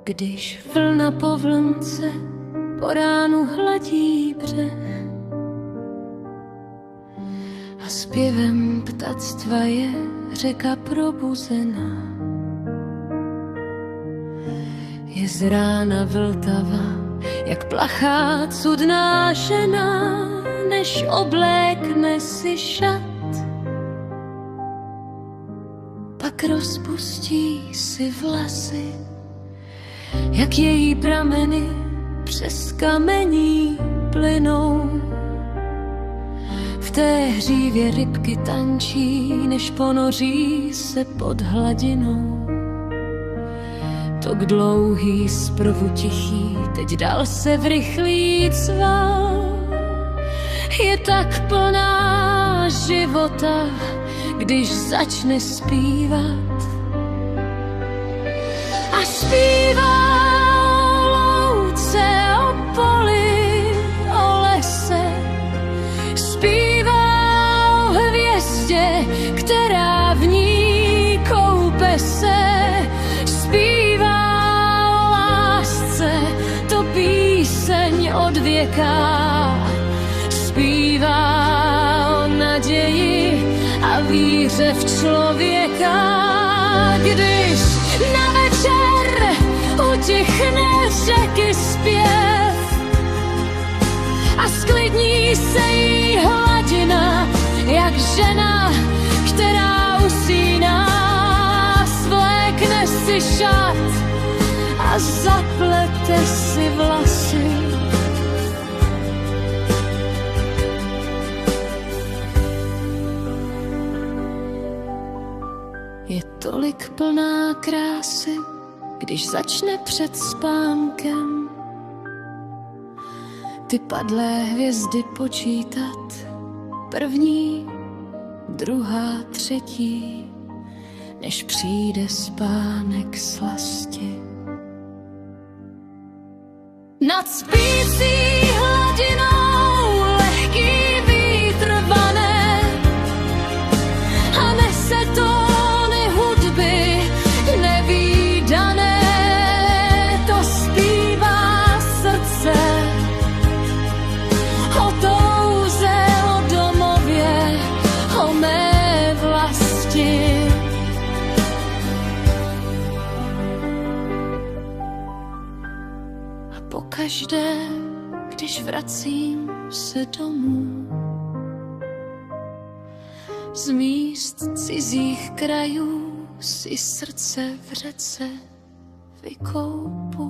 Když vlna po vlnce po ránu hladí břeh a zpěvem ptactva je řeka probuzená, je z rána vltava, jak plachá cudná žena, než oblékne si šat. Pak rozpustí si vlasy, jak její prameny přes kamení plynou. V té hřívě rybky tančí, než ponoří se pod hladinou. Tok dlouhý, zprvu tichý, teď dal se v rychlý cval. Je tak plná života, když začne zpívat. A zpívá o louce, o poli, o lese. Zpívá o hvězdě, která v ní koupe se. Zpívá o lásce, to píseň od věka. Zpívá o naději a víře v člověka. Když na večer utichne řeky zpěv a sklidní se jí hladina, jak žena, která usíná, svlékne si šat a zaplete si vlasy. Je tolik plná krásy, když začne před spánkem ty padlé hvězdy počítat. První, druhá, třetí, než přijde spánek slasti. Nad spící hladinou lehký vítr vane a nese tóny hudby nevídané. To zpívá srdce o touze, o domově, o mé vlasti. A pokaždé, když vracím se domů z míst cizích krajů, si srdce v řece vykoupu.